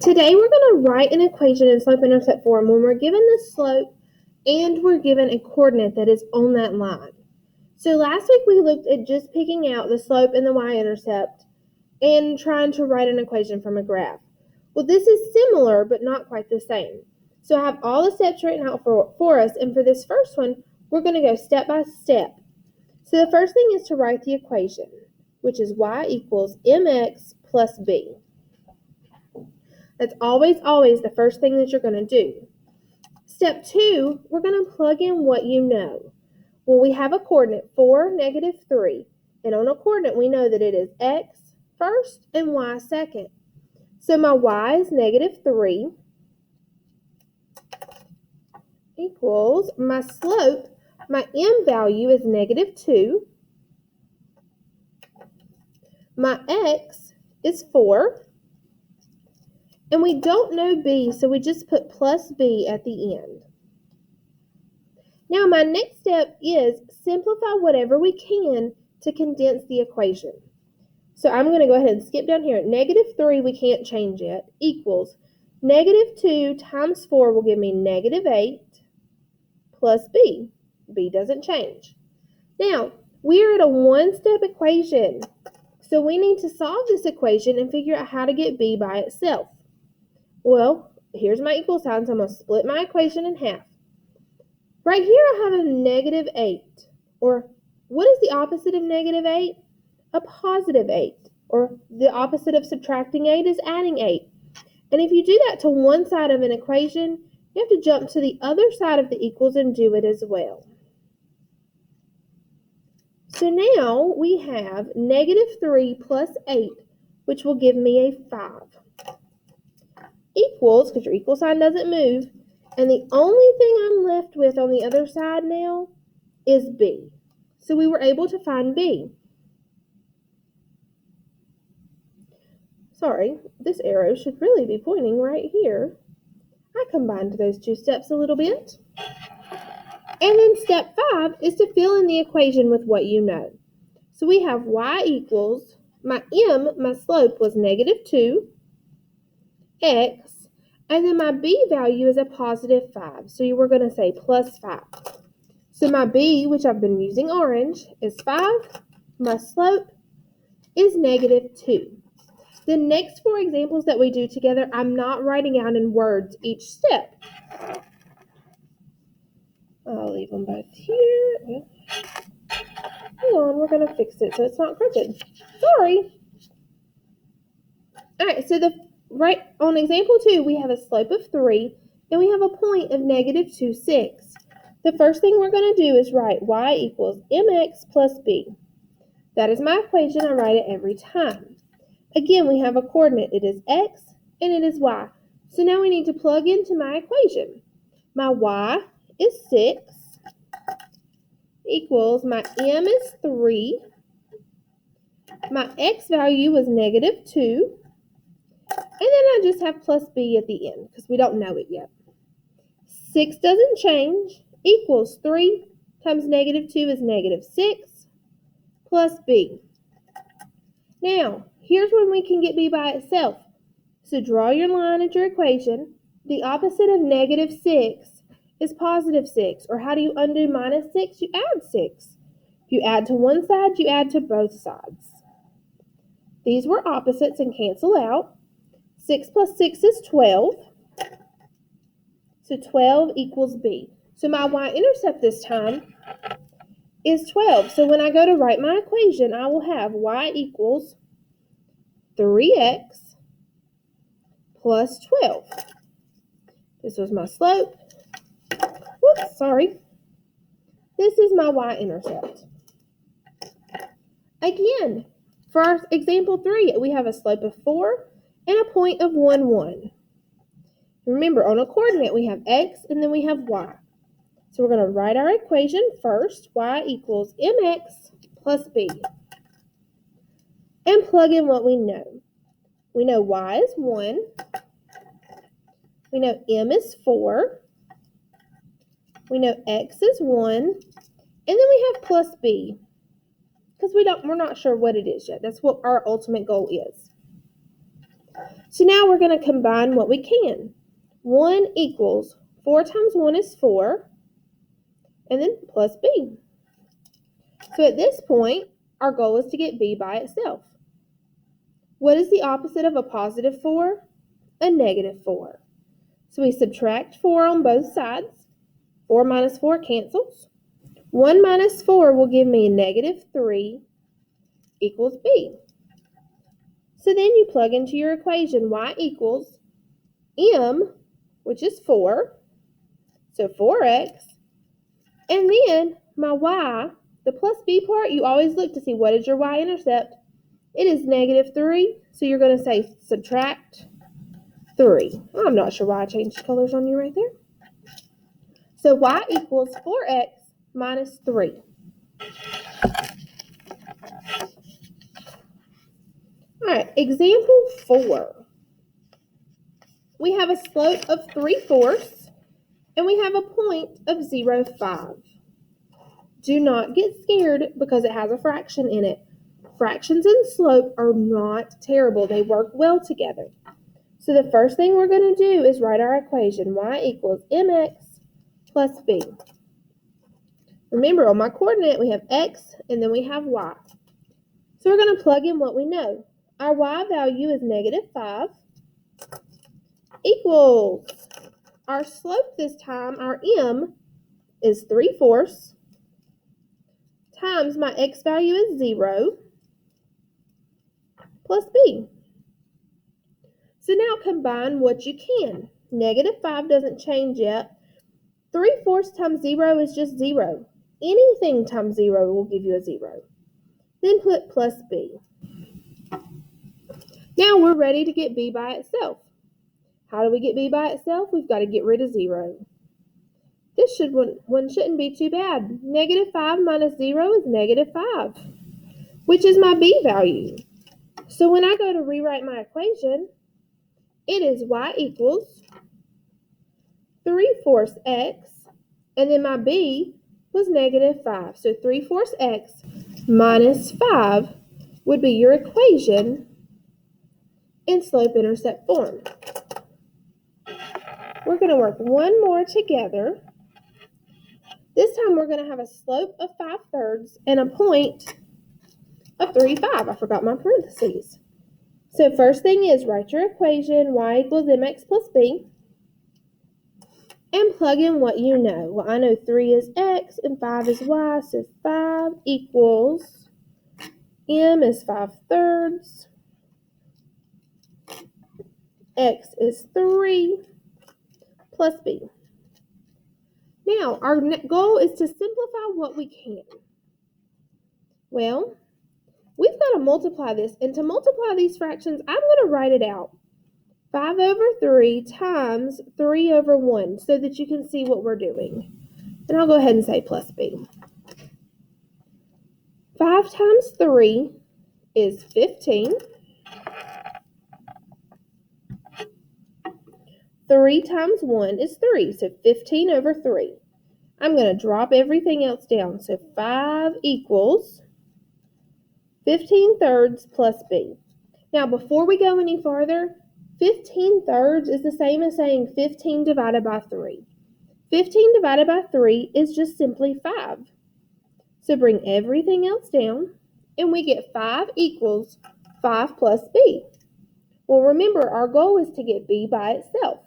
Today we're going to write an equation in slope-intercept form when we're given the slope and we're given a coordinate that is on that line. So last week we looked at just picking out the slope and the y-intercept and trying to write an equation from a graph. Well, this is similar but not quite the same. So I have all the steps written out for us, and for this first one, we're going to go step by step. So the first thing is to write the equation, which is y equals mx plus b. That's always the first thing that you're going to do. Step 2, we're going to plug in what you know. Well, we have a coordinate 4, -3, and on a coordinate we know that it is x first and y second. So my y is -3 equals my slope, my m value is -2, my x is 4, and we don't know b, so we just put plus b at the end. Now my next step is simplify whatever we can to condense the equation. So I'm going to go ahead and skip down here. -3 we can't change yet, equals -2 times 4 will give me -8 plus b. b doesn't change. Now, we're at a one-step equation, so we need to solve this equation and figure out how to get b by itself. Well, here's my equal sign, so I'm going to split my equation in half. Right here I have a -8, or what is the opposite of -8? A +8, or the opposite of subtracting 8 is adding 8. And if you do that to one side of an equation, you have to jump to the other side of the equals and do it as well. So now we have -3 plus 8, which will give me a 5. Equals, because your equal sign doesn't move, and the only thing I'm left with on the other side now is b. So we were able to find b. Sorry, this arrow should really be pointing right here. I combined those two steps a little bit. And then step 5 is to fill in the equation with what you know. So we have y equals, my slope was -2, x, and then my b value is a +5. So we're going to say plus 5. So my b, which I've been using orange, is 5. My slope is -2. The next 4 examples that we do together, I'm not writing out in words each step. I'll leave them both here. Hang on, we're going to fix it so it's not crooked. Sorry. All right, so right on example 2, we have a slope of 3, and we have a point of -2, 6. The first thing we're going to do is write y equals mx plus b. That is my equation. I write it every time. Again, we have a coordinate. It is x and it is y. So now we need to plug into my equation. My y is 6 equals my m is 3. My x value was -2. And then I just have plus b at the end because we don't know it yet. 6 doesn't change, equals 3 times -2 is -6 plus b. Now, here's when we can get b by itself. So draw your line at your equation. The opposite of -6 is +6. Or how do you undo -6? You add 6. If you add to one side, you add to both sides. These were opposites and cancel out. 6 plus 6 is 12. So 12 equals b. So my y-intercept this time is 12. So when I go to write my equation, I will have y equals 3x plus 12. This was my slope. Whoops, sorry. This is my y-intercept. Again, for our example 3, we have a slope of 4 and a point of 1, 1. Remember, on a coordinate, we have x and then we have y. So we're going to write our equation first. Y equals mx plus b. And plug in what we know. We know y is 1. We know m is 4. We know x is 1. And then we have plus b. Because we're not sure what it is yet. That's what our ultimate goal is. So now we're going to combine what we can. 1 equals 4 times 1 is 4, and then plus b. So at this point, our goal is to get b by itself. What is the opposite of a positive 4? A negative 4. So we subtract 4 on both sides. 4 minus 4 cancels. 1 minus 4 will give me negative 3 equals b. So then you plug into your equation y equals m, which is 4, so 4x, and then my y, the plus b part, you always look to see what is your y-intercept. It is negative 3, so you're going to say subtract 3. I'm not sure why I changed colors on you right there. So y equals 4x minus 3. All right, example 4. We have a slope of 3/4, and we have a point of 0.5. Do not get scared because it has a fraction in it. Fractions and slope are not terrible. They work well together. So the first thing we're going to do is write our equation. Y equals mx plus b. Remember, on my coordinate, we have x and then we have y. So we're going to plug in what we know. Our y value is negative 5 equals, our slope this time, our m, is 3/4 times my x value is 0 plus b. So now combine what you can. Negative 5 doesn't change yet. 3/4 times 0 is just 0. Anything times 0 will give you a 0. Then put plus b. Now we're ready to get b by itself. How do we get b by itself? We've got to get rid of 0. This shouldn't be too bad. Negative 5 minus 0 is negative 5, which is my b value. So when I go to rewrite my equation, it is y equals 3/4 x, and then my b was negative 5. So 3/4 x minus 5 would be your equation in slope-intercept form. We're going to work one more together. This time we're going to have a slope of 5/3 and a point of 3/5. I forgot my parentheses. So first thing is write your equation, y equals mx plus b, and plug in what you know. Well, I know 3 is x and 5 is y, so 5 equals, m is 5/3, x is 3, plus b. Now, our goal is to simplify what we can. Well, we've got to multiply this, and to multiply these fractions, I'm going to write it out. 5/3 times 3/1 so that you can see what we're doing. And I'll go ahead and say plus b. 5 times 3 is 15. 3 times 1 is 3, so 15/3. I'm going to drop everything else down. So 5 equals 15/3 plus b. Now, before we go any farther, 15/3 is the same as saying 15 divided by 3. 15 divided by 3 is just simply 5. So bring everything else down, and we get 5 equals 5 plus b. Well, remember, our goal is to get b by itself.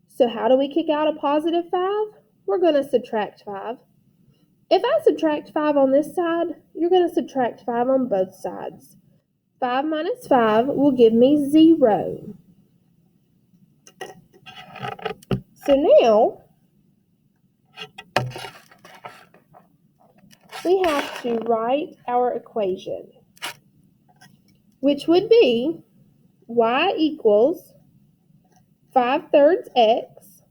So how do we kick out a positive 5? We're going to subtract 5. If I subtract 5 on this side, you're going to subtract 5 on both sides. 5 minus 5 will give me 0. So now, we have to write our equation, which would be y equals 5/3 x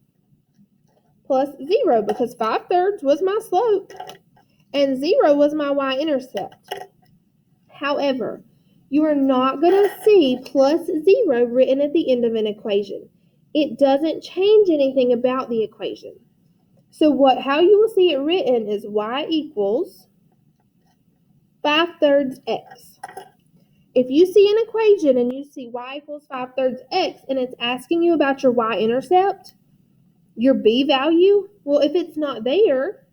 plus 0, because 5/3 was my slope and 0 was my y-intercept. However, you are not going to see plus 0 written at the end of an equation. It doesn't change anything about the equation. So how you will see it written is y equals 5/3 x. if you see an equation and you see y equals 5/3 x and it's asking you about your y-intercept, your b value, well, if it's not there,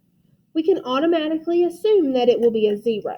we can automatically assume that it will be a 0.